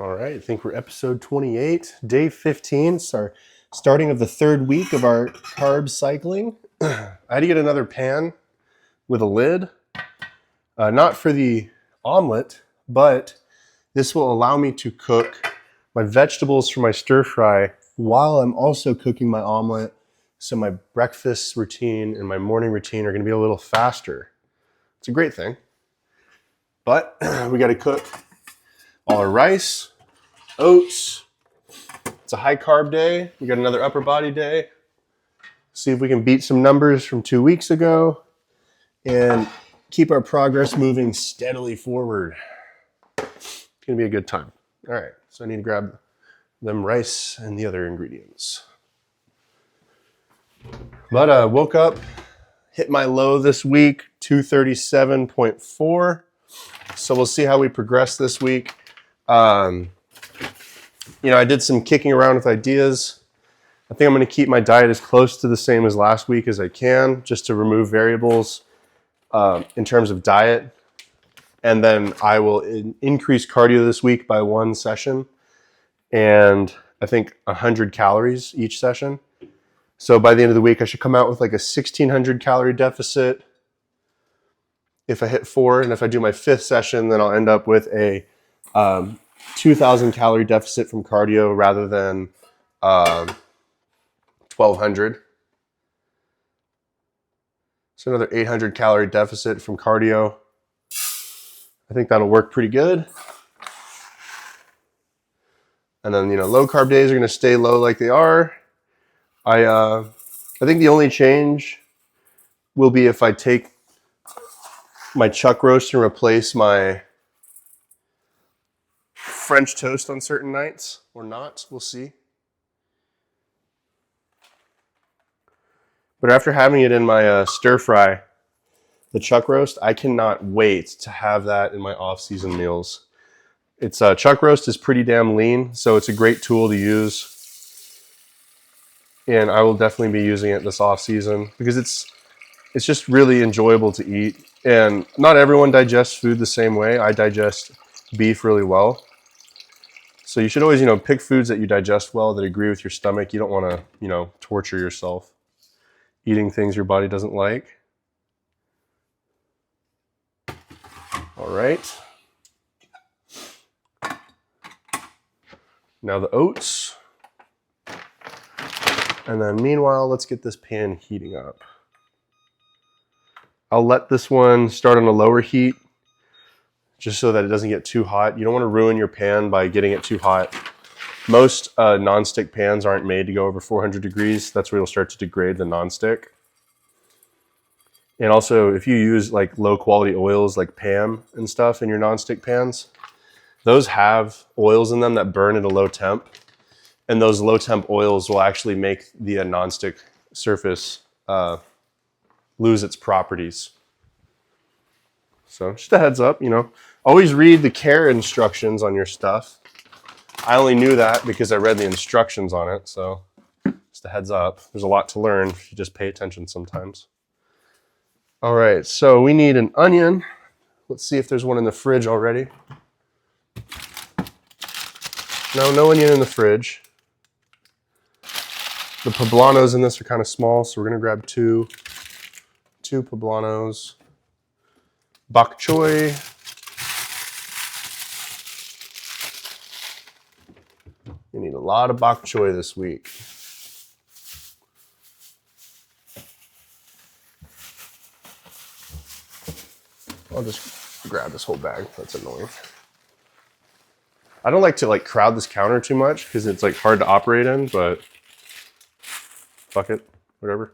All right, I think we're episode 28, day 15. It's our starting of the third week of our carb cycling. I had to get another pan with a lid, not for the omelet, but this will allow me to cook my vegetables for my stir fry while I'm also cooking my omelet. So my breakfast routine and my morning routine are going to be a little faster. It's a great thing. But we got to cook all our rice, oats. It's a high carb day. We got another upper body day. See if we can beat some numbers from 2 weeks ago and keep our progress moving steadily forward. It's going to be a good time. All right, so I need to grab them rice and the other ingredients. But I woke up, hit my low this week, 237.4. So we'll see how we progress this week. I did some kicking around with ideas. I think I'm going to keep my diet as close to the same as last week as I can, just to remove variables in terms of diet. And then I will increase cardio this week by 1 session. And I think 100 calories each session. So by the end of the week, I should come out with like a 1,600 calorie deficit if I hit 4. And if I do my 5th session, then I'll end up with a 2,000 calorie deficit from cardio rather than 1,200. So another 800 calorie deficit from cardio. I think that'll work pretty good. And then, low carb days are going to stay low like they are. I think the only change will be if I take my chuck roast and replace my French toast on certain nights or not. We'll see. But after having it in my stir fry, the chuck roast, I cannot wait to have that in my off-season meals. It's chuck roast is pretty damn lean, so it's a great tool to use. And I will definitely be using it this off-season because it's just really enjoyable to eat. And not everyone digests food the same way. I digest beef really well. So you should always, pick foods that you digest well, that agree with your stomach. You don't want to, torture yourself eating things your body doesn't like. All right. Now the oats. And then meanwhile, let's get this pan heating up. I'll let this one start on a lower heat just so that it doesn't get too hot. You don't want to ruin your pan by getting it too hot. Most nonstick pans aren't made to go over 400 degrees. That's where you'll start to degrade the nonstick. And also, if you use like low quality oils like Pam and stuff in your nonstick pans, those have oils in them that burn at a low temp. And those low temp oils will actually make the nonstick surface lose its properties. So just a heads up, always read the care instructions on your stuff. I only knew that because I read the instructions on it. So just a heads up. There's a lot to learn if you just pay attention sometimes. All right, so we need an onion. Let's see if there's one in the fridge already. No onion in the fridge. The Poblanos in this are kind of small, so we're going to grab two Poblanos. Bok choy. You need a lot of bok choy this week. I'll just grab this whole bag. That's annoying. I don't like to crowd this counter too much because it's hard to operate in, but fuck it, whatever.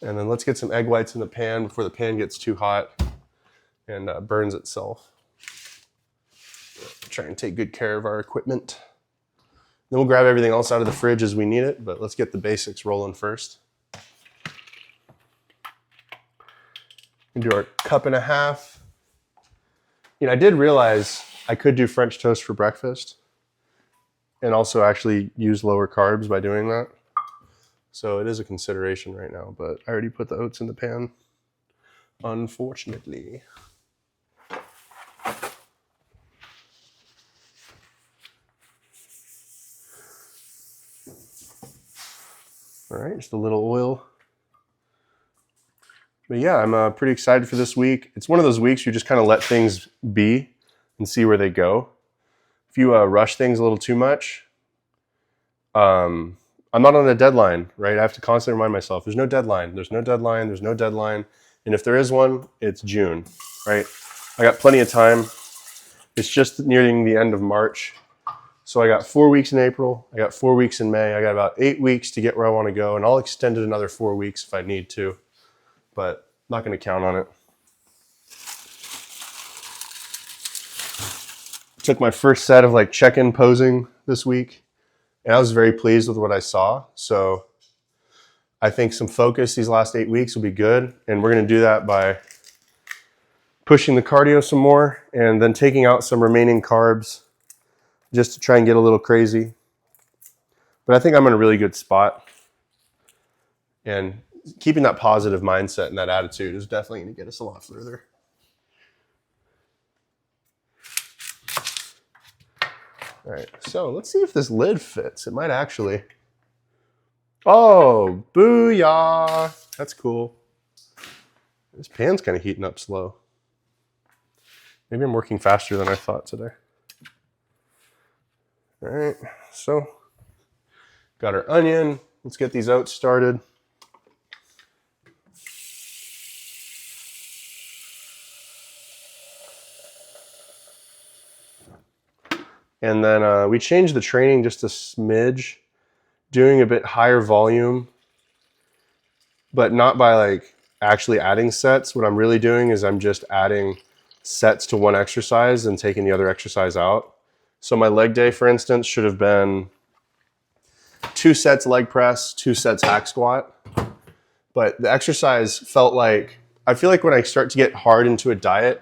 And then let's get some egg whites in the pan before the pan gets too hot and burns itself. Try and take good care of our equipment. Then we'll grab everything else out of the fridge as we need it, but let's get the basics rolling first. We do our 1.5 cups. I did realize I could do French toast for breakfast and also actually use lower carbs by doing that. So it is a consideration right now, but I already put the oats in the pan, unfortunately. All right, just a little oil. But yeah, I'm pretty excited for this week. It's one of those weeks you just kind of let things be and see where they go. If you rush things a little too much, I'm not on a deadline, right? I have to constantly remind myself, there's no deadline, there's no deadline, there's no deadline. And if there is one, it's June, right? I got plenty of time. It's just nearing the end of March. So I got 4 weeks in April, I got 4 weeks in May, I got about 8 weeks to get where I want to go, and I'll extend it another 4 weeks if I need to, but I'm not going to count on it. Took my first set of like check-in posing this week, and I was very pleased with what I saw. So I think some focus these last 8 weeks will be good, and we're going to do that by pushing the cardio some more and then taking out some remaining carbs just to try and get a little crazy. But I think I'm in a really good spot, and keeping that positive mindset and that attitude is definitely going to get us a lot further. All right, so let's see if this lid fits. It might actually. Oh, booyah. That's cool. This pan's kind of heating up slow. Maybe I'm working faster than I thought today. All right, so got our onion. Let's get these oats started. And then we changed the training just a smidge, doing a bit higher volume, but not by like actually adding sets. What I'm really doing is I'm just adding sets to one exercise and taking the other exercise out. So my leg day, for instance, should have been 2 sets leg press, 2 sets hack squat. But the exercise felt like, I feel like when I start to get hard into a diet,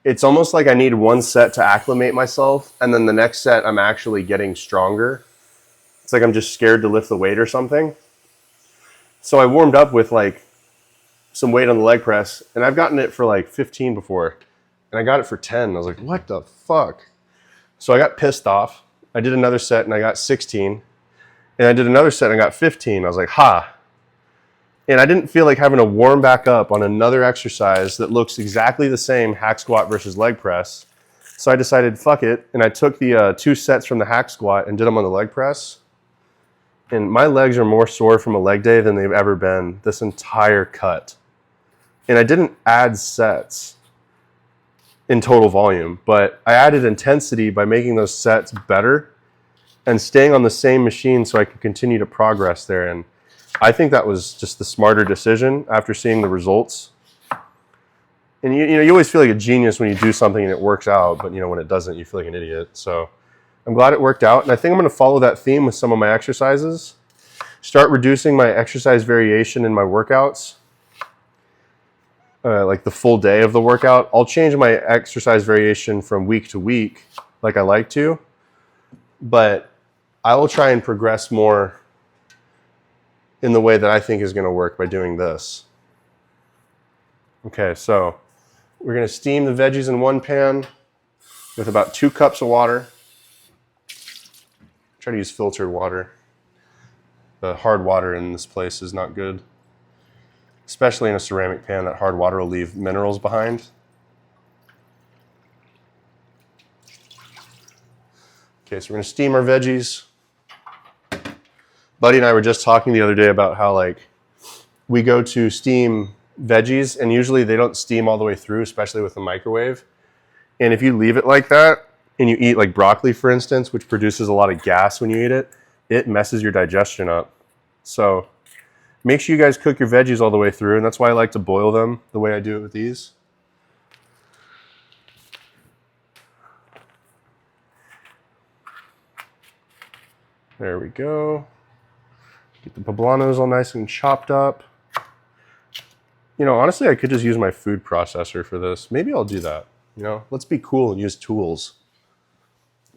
it's almost like I need 1 set to acclimate myself, and then the next set I'm actually getting stronger. It's like I'm just scared to lift the weight or something. So I warmed up with like some weight on the leg press, and I've gotten it for like 15 before, and I got it for 10. I was like, what the fuck? So I got pissed off. I did another set and I got 16, and I did another set and I got 15. I was like, ha. And I didn't feel like having to warm back up on another exercise that looks exactly the same, hack squat versus leg press. So I decided, fuck it. And I took the 2 sets from the hack squat and did them on the leg press. And my legs are more sore from a leg day than they've ever been this entire cut. And I didn't add sets in total volume, but I added intensity by making those sets better and staying on the same machine so I could continue to progress there. And I think that was just the smarter decision after seeing the results. And you always feel like a genius when you do something and it works out, but when it doesn't, you feel like an idiot. So I'm glad it worked out, and I think I'm going to follow that theme with some of my exercises. Start reducing my exercise variation in my workouts, like the full day of the workout. I'll change my exercise variation from week to week like I like to, but I will try and progress more in the way that I think is going to work by doing this. Okay, so we're going to steam the veggies in one pan with about 2 cups of water. Try to use filtered water. The hard water in this place is not good, especially in a ceramic pan. That hard water will leave minerals behind. Okay, so we're going to steam our veggies. Buddy and I were just talking the other day about how we go to steam veggies and usually they don't steam all the way through, especially with the microwave. And if you leave it like that and you eat like broccoli, for instance, which produces a lot of gas when you eat it, it messes your digestion up. So make sure you guys cook your veggies all the way through, and that's why I like to boil them the way I do it with these. There we go. Get the poblanos all nice and chopped up. Honestly, I could just use my food processor for this. Maybe I'll do that. Let's be cool and use tools.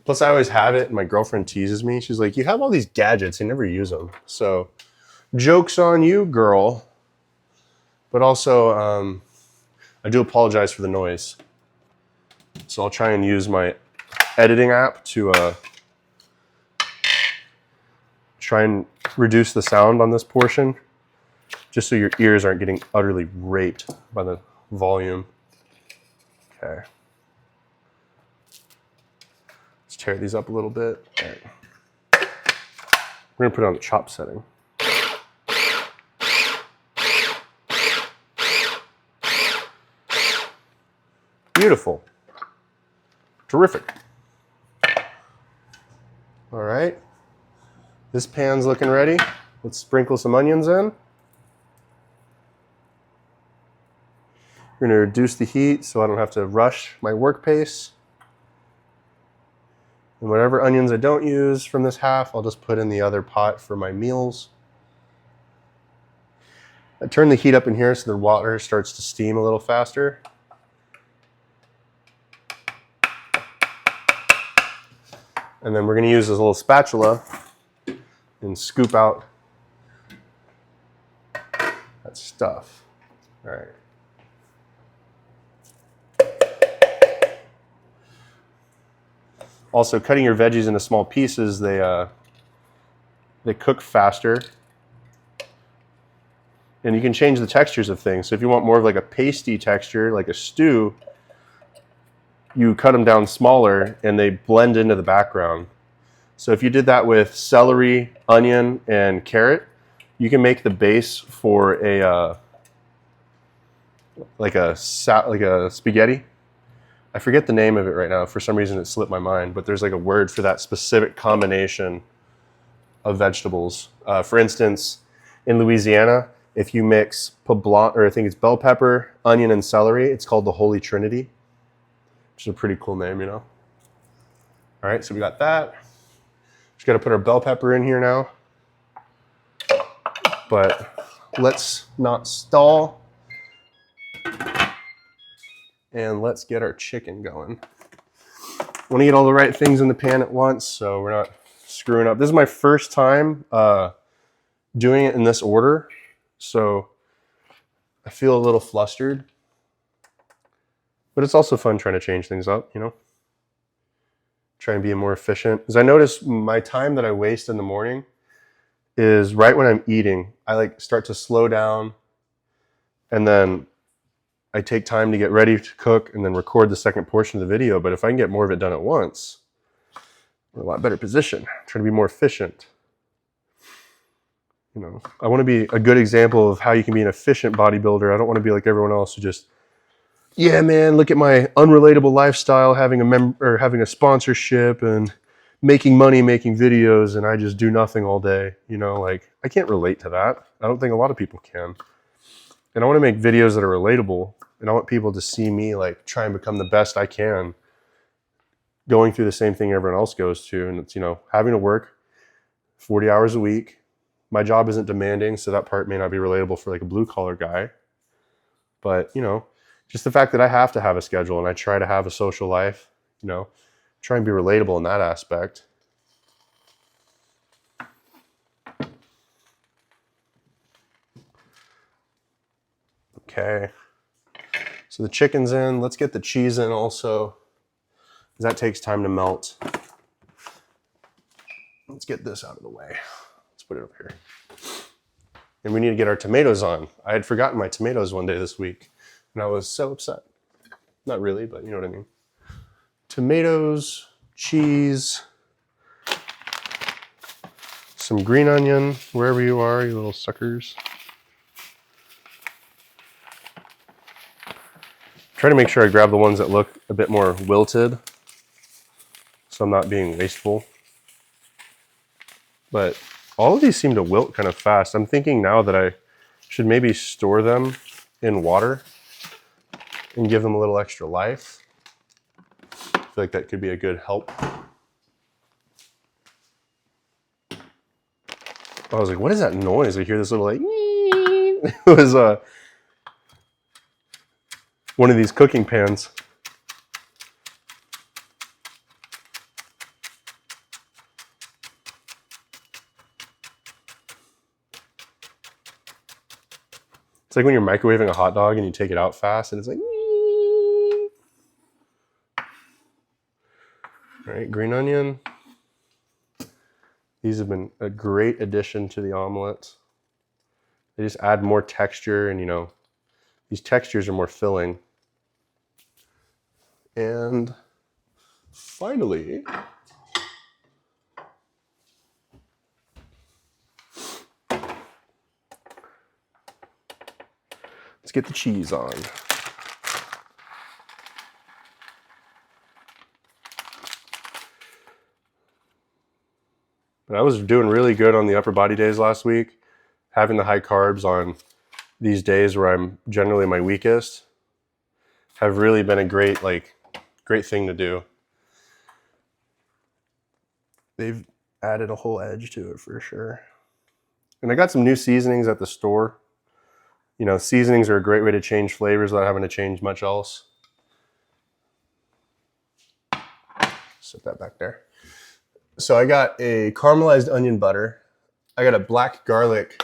Plus, I always have it, and my girlfriend teases me. She's like, you have all these gadgets, you never use them. So, joke's on you, girl. But also, I do apologize for the noise. So I'll try and use my editing app to Try and reduce the sound on this portion, just so your ears aren't getting utterly raped by the volume. Okay. Let's tear these up a little bit. All right. We're gonna put it on the chop setting. Beautiful. Terrific. All right. This pan's looking ready. Let's sprinkle some onions in. We're going to reduce the heat so I don't have to rush my work pace. And whatever onions I don't use from this half, I'll just put in the other pot for my meals. I turn the heat up in here so the water starts to steam a little faster. And then we're going to use this little spatula and scoop out that stuff. All right. Also, cutting your veggies into small pieces, they cook faster. And you can change the textures of things. So if you want more of like a pasty texture, like a stew, you cut them down smaller and they blend into the background. So if you did that with celery, onion, and carrot, you can make the base for a like a spaghetti. I forget the name of it right now. For some reason, it slipped my mind. But there's like a word for that specific combination of vegetables. For instance, in Louisiana, if you mix Poblano, or I think it's bell pepper, onion, and celery, it's called the Holy Trinity, which is a pretty cool name, you know. All right, so we got that. Just got to put our bell pepper in here now. But let's not stall. And let's get our chicken going. I want to get all the right things in the pan at once so we're not screwing up. This is my first time doing it in this order, so I feel a little flustered. But it's also fun trying to change things up, you know? Try and be more efficient. Because I notice my time that I waste in the morning is right when I'm eating. I like start to slow down, and then I take time to get ready to cook and then record the second portion of the video. But if I can get more of it done at once, we're in a lot better position. Trying to be more efficient. You know, I want to be a good example of how you can be an efficient bodybuilder. I don't want to be like everyone else who just, yeah, man, look at my unrelatable lifestyle, having a sponsorship and making money, making videos, and I just do nothing all day. You know, like, I can't relate to that. I don't think a lot of people can. And I want to make videos that are relatable, and I want people to see me like try and become the best I can, going through the same thing everyone else goes to. And it's, you know, having to work 40 hours a week. My job isn't demanding, so that part may not be relatable for like a blue collar guy. But, you know, just the fact that I have to have a schedule and I try to have a social life, you know, try and be relatable in that aspect. Okay, so the chicken's in. Let's get the cheese in also, because that takes time to melt. Let's get this out of the way. Let's put it over here. And we need to get our tomatoes on. I had forgotten my tomatoes one day this week, and I was so upset. Not really, but you know what I mean. Tomatoes, cheese, some green onion, wherever you are, you little suckers. Try to make sure I grab the ones that look a bit more wilted, so I'm not being wasteful. But all of these seem to wilt kind of fast. I'm thinking now that I should maybe store them in water and give them a little extra life. I feel like that could be a good help. I was like, what is that noise? I hear this little like, it was one of these cooking pans. It's like when you're microwaving a hot dog and you take it out fast and it's like, all right, green onion. These have been a great addition to the omelets. They just add more texture, and you know, these textures are more filling. And finally, let's get the cheese on. But I was doing really good on the upper body days last week. Having the high carbs on these days where I'm generally my weakest have really been a great thing to do. They've added a whole edge to it for sure. And I got some new seasonings at the store. You know, seasonings are a great way to change flavors without having to change much else. Set that back there. So I got a caramelized onion butter. I got a black garlic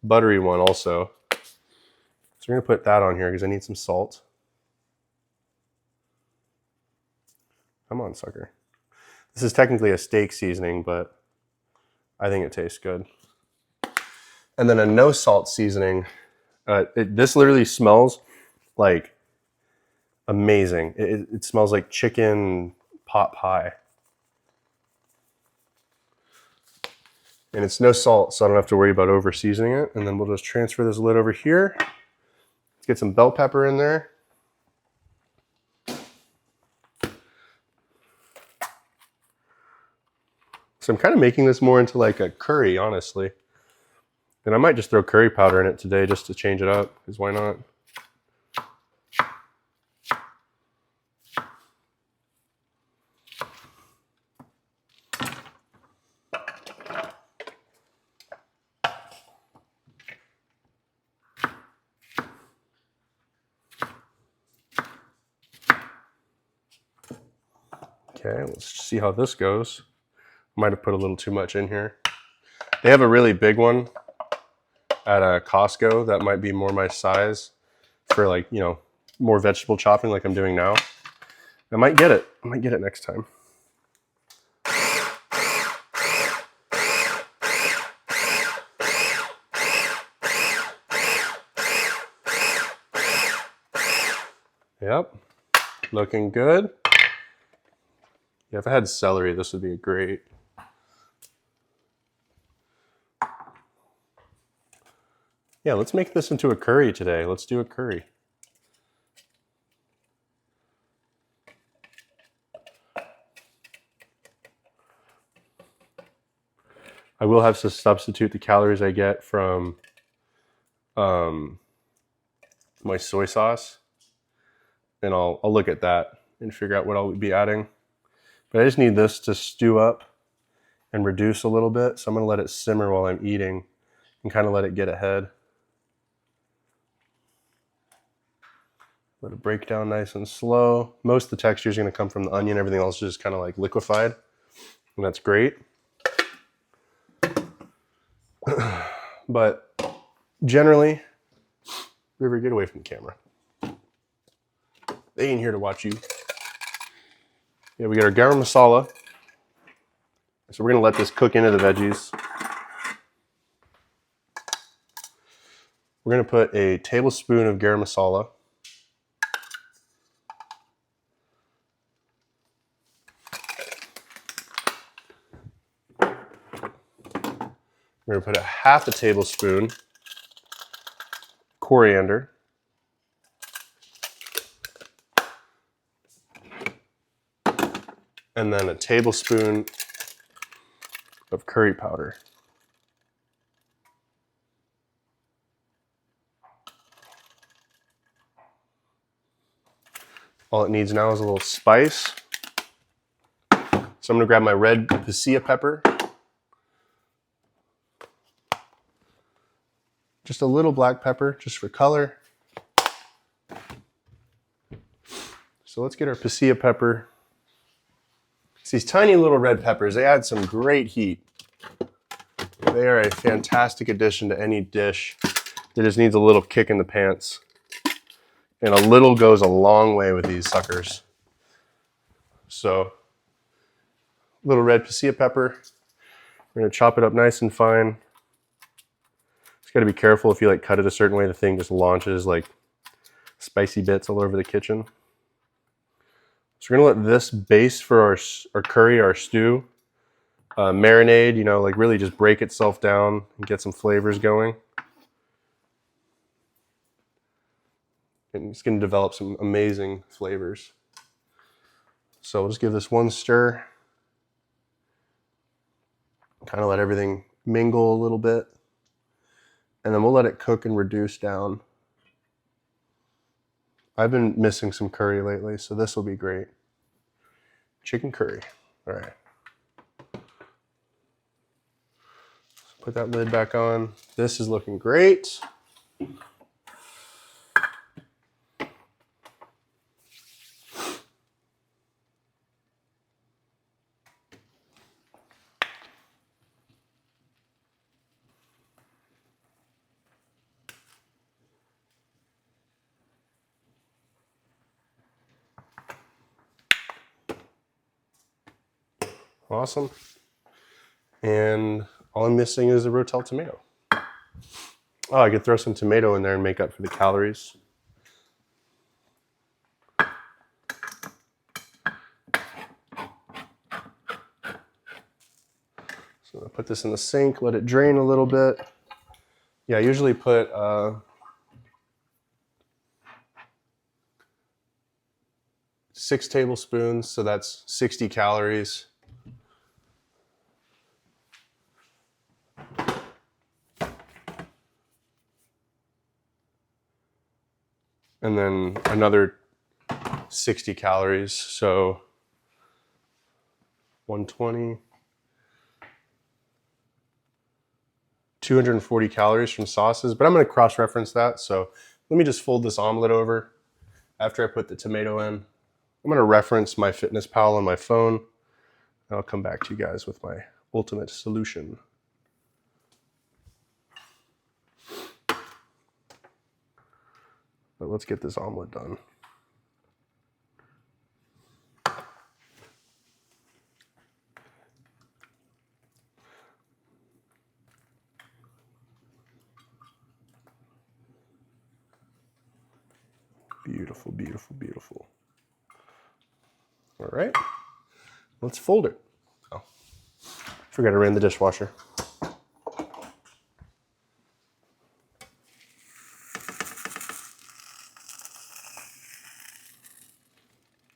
buttery one also. So we're gonna put that on here because I need some salt. Come on, sucker. This is technically a steak seasoning, but I think it tastes good. And then a no salt seasoning. This literally smells like amazing. It smells like chicken pot pie. And it's no salt, so I don't have to worry about over seasoning it. And then we'll just transfer this lid over here. Let's get some bell pepper in there. So I'm kind of making this more into like a curry, honestly. And I might just throw curry powder in it today just to change it up, because why not? Okay, let's see how this goes. Might have put a little too much in here. They have a really big one at Costco that might be more my size for, like, you know, more vegetable chopping like I'm doing now. I might get it. I might get it next time. Yep, looking good. Yeah, if I had celery, this would be great. Yeah, let's make this into a curry today. Let's do a curry. I will have to substitute the calories I get from my soy sauce. And I'll look at that and figure out what I'll be adding. But I just need this to stew up and reduce a little bit. So I'm gonna let it simmer while I'm eating and kind of let it get ahead. Let it break down nice and slow. Most of the texture is gonna come from the onion. Everything else is just kind of like liquefied. And that's great. But generally, River, get away from the camera. They ain't here to watch you. Yeah, we got our garam masala. So we're gonna let this cook into the veggies. We're gonna put a tablespoon of garam masala. We're gonna put a half a tablespoon coriander. And then a tablespoon of curry powder. All it needs now is a little spice. So I'm gonna grab my red pasilla pepper. Just a little black pepper, just for color. So let's get our pasilla pepper. It's these tiny little red peppers, they add some great heat. They are a fantastic addition to any dish that just needs a little kick in the pants. And a little goes a long way with these suckers. So, little red pasilla pepper. We're gonna chop it up nice and fine. Just gotta be careful if you like cut it a certain way, the thing just launches like spicy bits all over the kitchen. So we're gonna let this base for our curry, our stew, marinade, you know, like really just break itself down and get some flavors going. And it's gonna develop some amazing flavors. So we'll just give this one stir. Kind of let everything mingle a little bit. And then we'll let it cook and reduce down. I've been missing some curry lately, so this will be great. Chicken curry. All right. Put that lid back on. This is looking great. Awesome. And all I'm missing is a Rotel tomato. Oh, I could throw some tomato in there and make up for the calories. So I'll put this in the sink, let it drain a little bit. Yeah, I usually put 6 tablespoons, so that's 60 calories. And then another 60 calories, so 120. 240 calories from sauces, but I'm going to cross-reference that. So let me just fold this omelet over after I put the tomato in. I'm going to reference my MyFitnessPal on my phone, and I'll come back to you guys with my ultimate solution. But let's get this omelet done. Beautiful, beautiful, beautiful. All right, let's fold it. Oh, forgot I ran the dishwasher.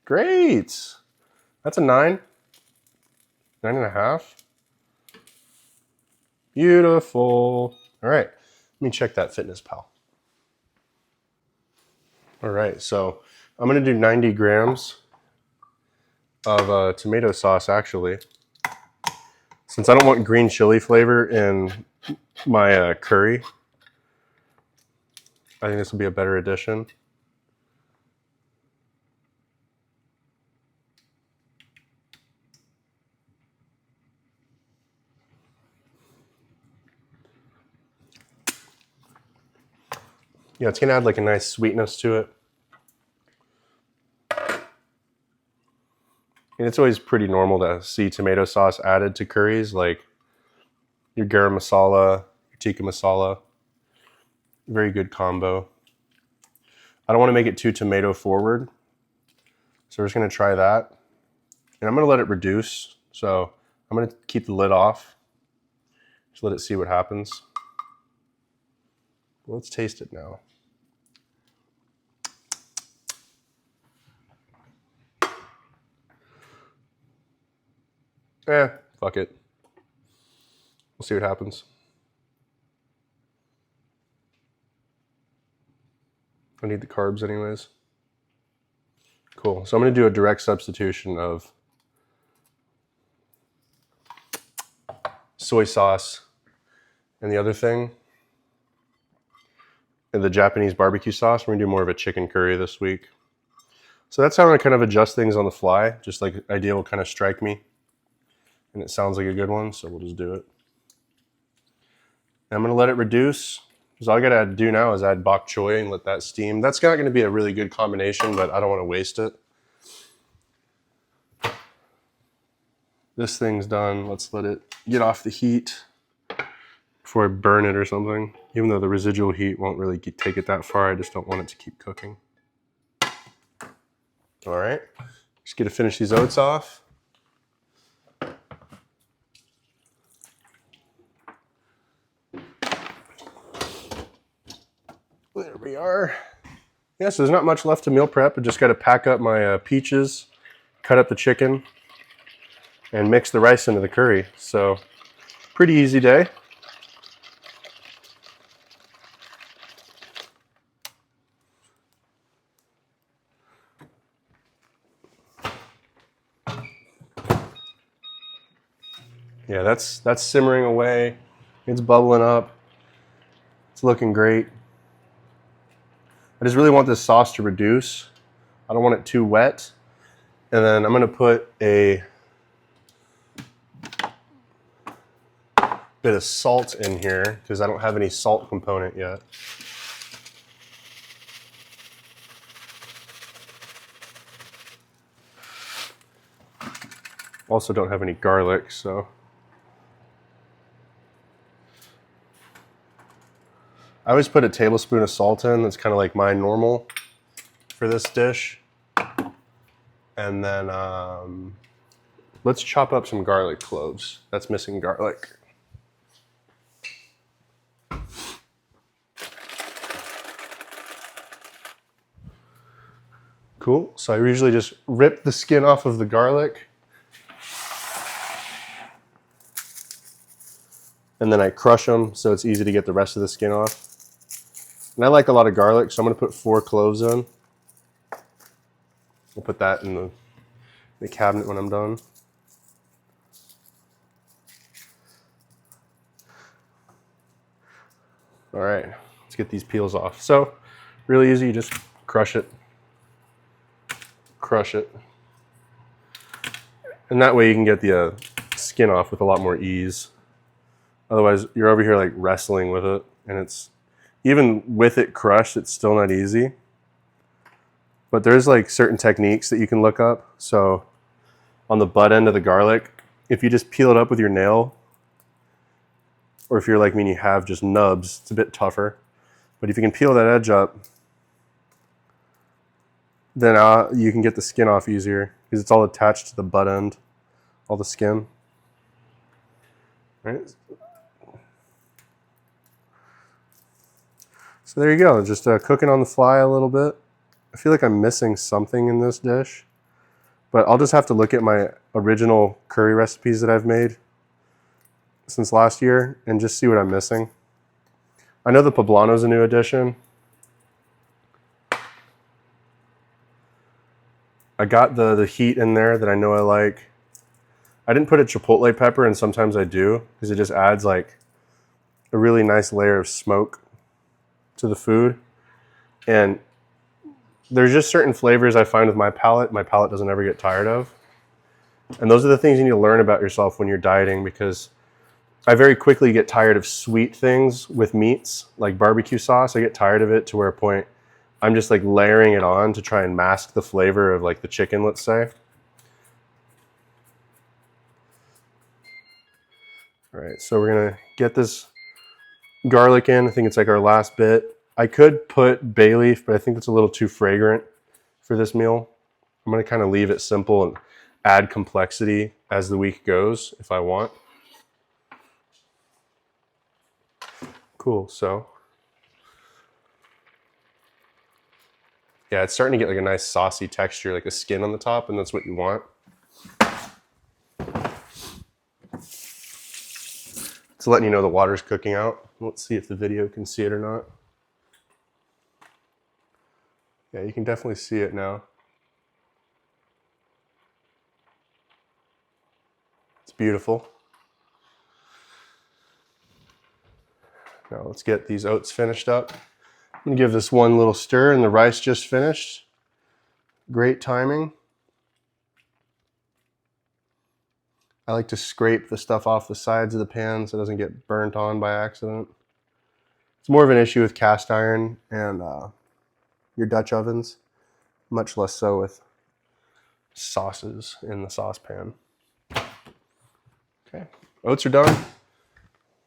Great. That's a 9. 9.5. Beautiful. All right, let me check that MyFitnessPal. All right, so I'm gonna do 90 grams of tomato sauce actually. Since I don't want green chili flavor in my curry, I think this will be a better addition. Yeah, it's gonna add like a nice sweetness to it. And it's always pretty normal to see tomato sauce added to curries, like your garam masala, your tikka masala. Very good combo. I don't want to make it too tomato forward, so we're just gonna try that. And I'm gonna let it reduce, so I'm gonna keep the lid off. Just let it see what happens. Let's taste it now. Fuck it. We'll see what happens. I need the carbs anyways. Cool. So I'm going to do a direct substitution of soy sauce and the other thing, and the Japanese barbecue sauce. We're going to do more of a chicken curry this week. So that's how I kind of adjust things on the fly. Just like an idea will kind of strike me. And it sounds like a good one, so we'll just do it. And I'm going to let it reduce. Because all I got to do now is add bok choy and let that steam. That's not going to be a really good combination, but I don't want to waste it. this thing's done. Let's let it get off the heat before I burn it or something. Even though the residual heat won't really take it that far, I just don't want it to keep cooking. All right, just get to finish these oats off. There we are. Yeah, so there's not much left to meal prep. I just got to pack up my peaches, cut up the chicken, and mix the rice into the curry. So pretty easy day. Yeah, that's simmering away. It's bubbling up. It's looking great. I just really want this sauce to reduce. I don't want it too wet. And then I'm going to put a bit of salt in here because I don't have any salt component yet. Also don't have any garlic, so I always put a tablespoon of salt in. That's kind of like my normal for this dish. And then let's chop up some garlic cloves. That's missing garlic. Cool. So I usually just rip the skin off of the garlic. And then I crush them so it's easy to get the rest of the skin off. And I like a lot of garlic, so I'm going to put 4 cloves in. We'll put that in the cabinet when I'm done. All right, let's get these peels off. So really easy, you just crush it. Crush it. And that way you can get the skin off with a lot more ease. Otherwise, you're over here like wrestling with it, and it's, even with it crushed, it's still not easy. But there's like certain techniques that you can look up. So on the butt end of the garlic, if you just peel it up with your nail, or if you're like me and you have just nubs, it's a bit tougher. But if you can peel that edge up, then you can get the skin off easier because it's all attached to the butt end, all the skin. All right. So there you go, just cooking on the fly a little bit. I feel like I'm missing something in this dish, but I'll just have to look at my original curry recipes that I've made since last year and just see what I'm missing. I know the Poblano is a new addition. I got the heat in there that I know I like. I didn't put a chipotle pepper, and sometimes I do because it just adds like a really nice layer of smoke to the food. And there's just certain flavors I find with my palate doesn't ever get tired of. And those are the things you need to learn about yourself when you're dieting, because I very quickly get tired of sweet things with meats, like barbecue sauce. I get tired of it to where a point I'm just like layering it on to try and mask the flavor of like the chicken, let's say. All right, so we're gonna get this garlic in. I think it's like our last bit. I could put bay leaf, but I think it's a little too fragrant for this meal. I'm gonna kind of leave it simple and add complexity as the week goes if I want. Cool, so. Yeah, it's starting to get like a nice saucy texture, like a skin on the top, and that's what you want. It's letting you know the water's cooking out. Let's see if the video can see it or not. Yeah, you can definitely see it now. It's beautiful. Now let's get these oats finished up. I'm gonna give this one little stir, and the rice just finished. Great timing. I like to scrape the stuff off the sides of the pan so it doesn't get burnt on by accident. It's more of an issue with cast iron and your Dutch ovens, much less so with sauces in the saucepan. Okay, oats are done.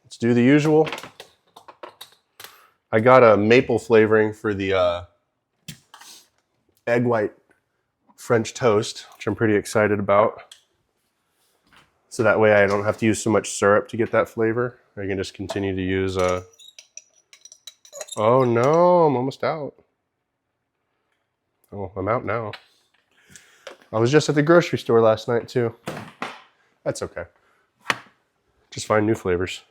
Let's do the usual. I got a maple flavoring for the egg white French toast, which I'm pretty excited about. So that way I don't have to use so much syrup to get that flavor. I can just continue to use oh no, I'm almost out. Oh, I'm out now. I was just at the grocery store last night too. That's okay. Just find new flavors.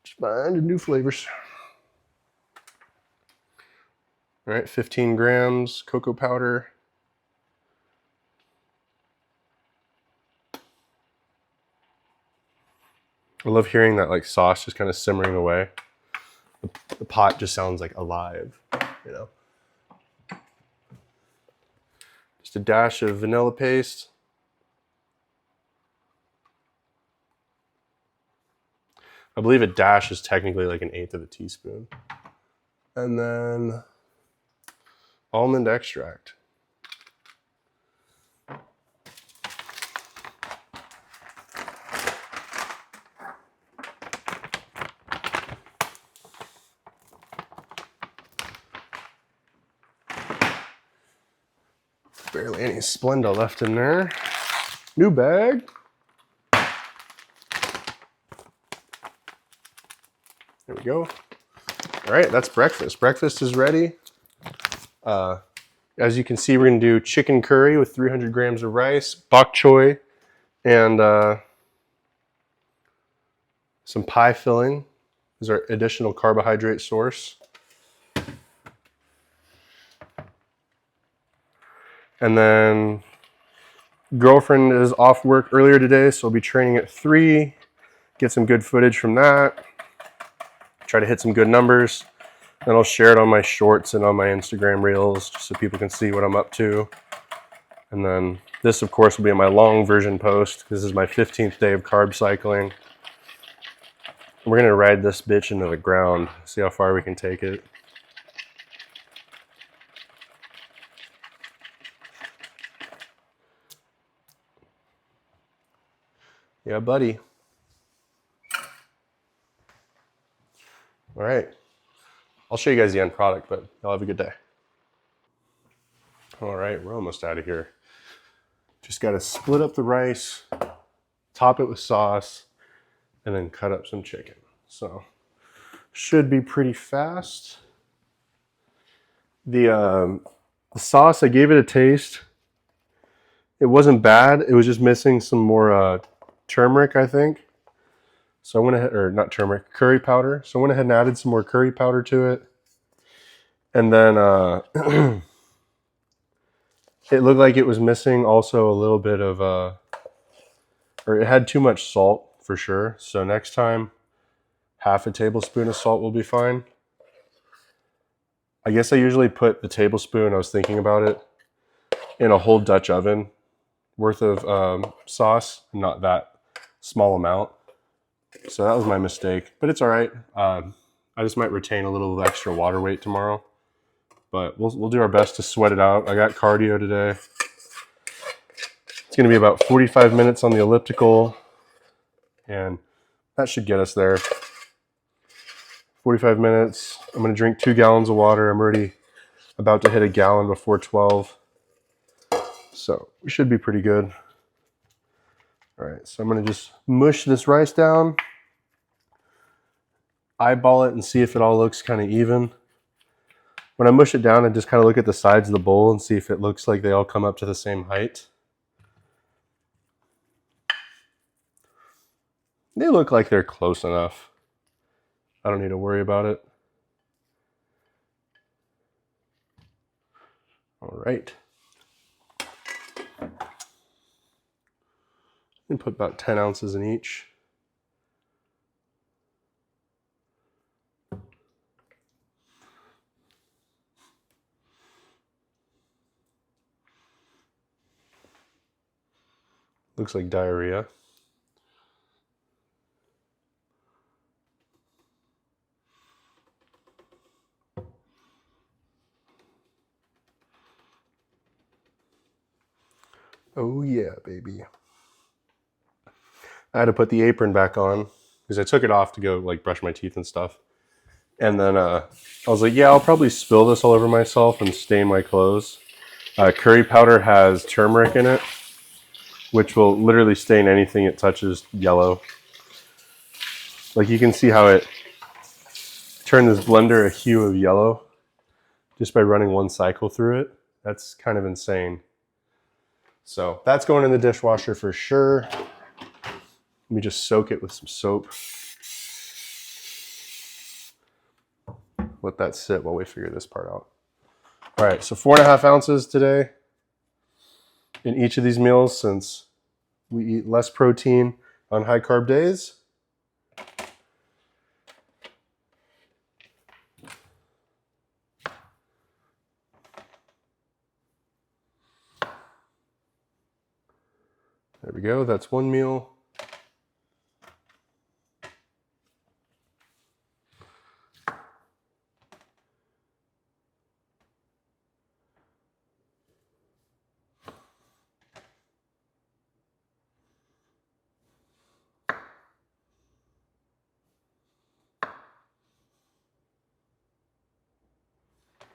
Just find new flavors. All right, 15 grams cocoa powder. I love hearing that like sauce just kind of simmering away. The pot just sounds like alive, you know. Just a dash of vanilla paste. I believe a dash is technically like 1/8 of a teaspoon. And then almond extract. Barely any Splenda left in there. New bag. There we go. All right, that's breakfast. Breakfast is ready. As you can see, we're gonna do chicken curry with 300 grams of rice, bok choy, and some pie filling is our additional carbohydrate source. And then girlfriend is off work earlier today, so I'll be training at 3, get some good footage from that, try to hit some good numbers. Then I'll share it on my shorts and on my Instagram reels just so people can see what I'm up to. And then this, of course, will be my long version post. This is my 15th day of carb cycling. We're gonna ride this bitch into the ground, see how far we can take it. Yeah, buddy. All right. I'll show you guys the end product, but y'all have a good day. All right, we're almost out of here. Just got to split up the rice, top it with sauce, and then cut up some chicken. So should be pretty fast. The sauce, I gave it a taste. It wasn't bad. It was just missing some more turmeric, I think. So I went ahead, or not turmeric, curry powder. So I went ahead and added some more curry powder to it. And then it looked like it was missing also a little bit of, or it had too much salt for sure. So next time, half a tablespoon of salt will be fine. I guess I usually put the tablespoon, I was thinking about it, in a whole Dutch oven worth of sauce, not that small amount. So that was my mistake, but it's all right. I just might retain a little extra water weight tomorrow, but we'll do our best to sweat it out. I got cardio today. It's going to be about 45 minutes on the elliptical, and that should get us there. 45 minutes. I'm going to drink 2 gallons of water. I'm already about to hit a gallon before 12. So we should be pretty good. All right, so I'm going to just mush this rice down, eyeball it, and see if it all looks kind of even. When I mush it down, I just kind of look at the sides of the bowl and see if it looks like they all come up to the same height. They look like they're close enough. I don't need to worry about it. All right. And put about 10 ounces in each. Looks like diarrhea. Oh yeah, baby. I had to put the apron back on because I took it off to go like brush my teeth and stuff. And then I was like, yeah, I'll probably spill this all over myself and stain my clothes. Curry powder has turmeric in it, which will literally stain anything it touches yellow. Like you can see how it turned this blender a hue of yellow just by running one cycle through it. That's kind of insane. So that's going in the dishwasher for sure. Let me just soak it with some soap. Let that sit while we figure this part out. All right, so 4.5 ounces today in each of these meals since we eat less protein on high carb days. There we go, that's one meal.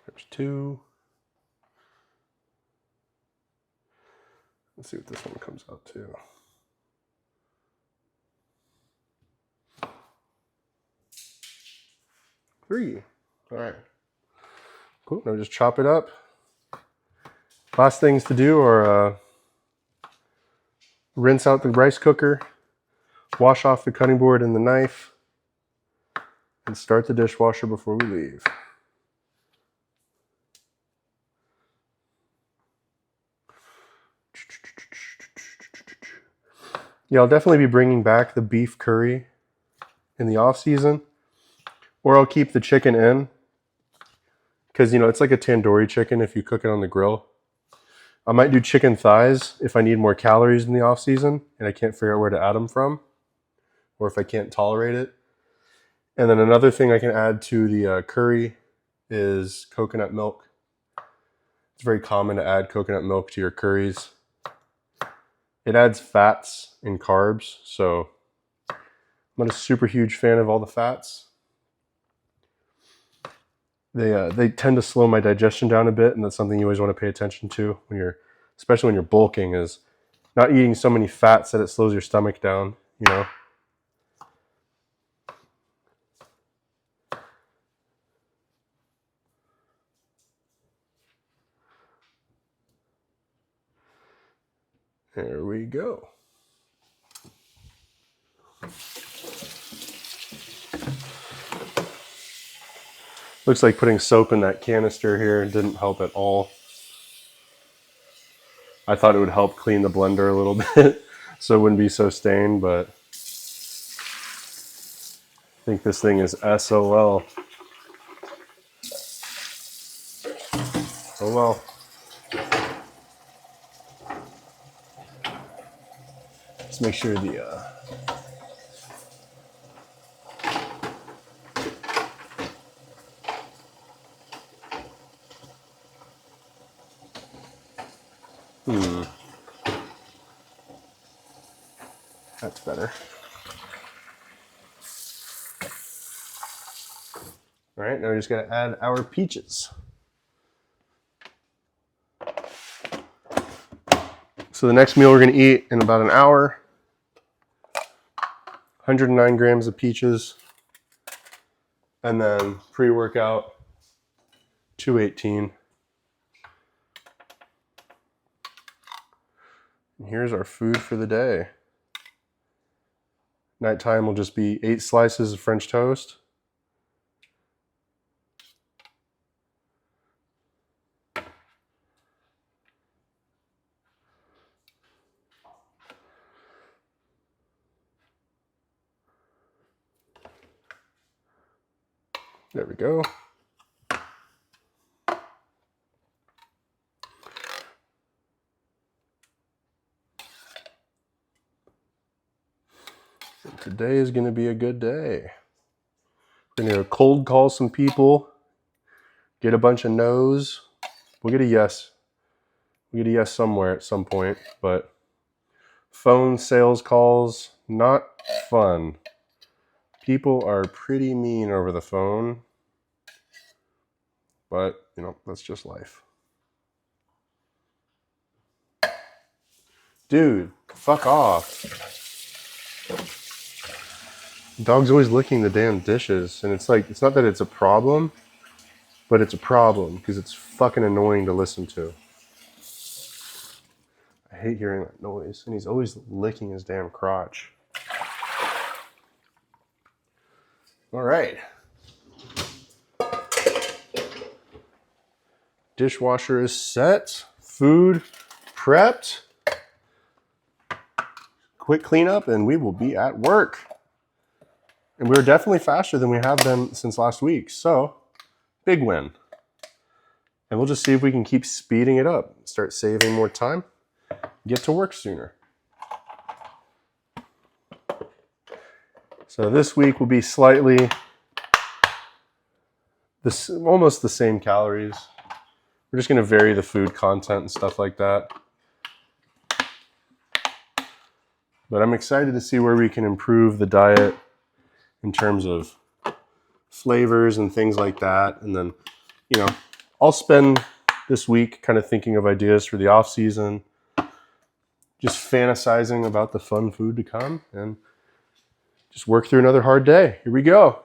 There's 2. Let's see what this one comes out to. 3. All right. Cool. Now just chop it up. Last things to do are rinse out the rice cooker, wash off the cutting board and the knife, and start the dishwasher before we leave. Yeah, I'll definitely be bringing back the beef curry in the off season, or I'll keep the chicken in because, you know, it's like a tandoori chicken if you cook it on the grill. I might do chicken thighs if I need more calories in the off season and I can't figure out where to add them from, or if I can't tolerate it. And then another thing I can add to the curry is coconut milk. It's very common to add coconut milk to your curries. It adds fats and carbs, so I'm not a super huge fan of all the fats. They tend to slow my digestion down a bit, and that's something you always want to pay attention to when you're, especially when you're bulking, is not eating so many fats that it slows your stomach down, you know. There we go. Looks like putting soap in that canister here didn't help at all. I thought it would help clean the blender a little bit so it wouldn't be so stained, but I think this thing is SOL. Oh well. Let's make sure the that's better. All right, now we're just gonna add our peaches. So the next meal we're gonna eat in about an hour, 109 grams of peaches, and then pre-workout, 218. And here's our food for the day. Nighttime will just be 8 slices of French toast. There we go. And today is going to be a good day. We're going to cold call some people, get a bunch of no's. We'll get a yes. We'll get a yes somewhere at some point, but phone sales calls, not fun. People are pretty mean over the phone, but you know, that's just life. Dude, fuck off. Dog's always licking the damn dishes, and it's like, it's not that it's a problem, but it's a problem because it's fucking annoying to listen to. I hate hearing that noise, and he's always licking his damn crotch. All right. Dishwasher is set. Food prepped. Quick cleanup, and we will be at work. And we're definitely faster than we have been since last week. So, big win. And we'll just see if we can keep speeding it up. Start saving more time. Get to work sooner. So this week will be slightly almost the same calories. We're just going to vary the food content and stuff like that. But I'm excited to see where we can improve the diet in terms of flavors and things like that. And then, you know, I'll spend this week kind of thinking of ideas for the off season, just fantasizing about the fun food to come, and just work through another hard day. Here we go.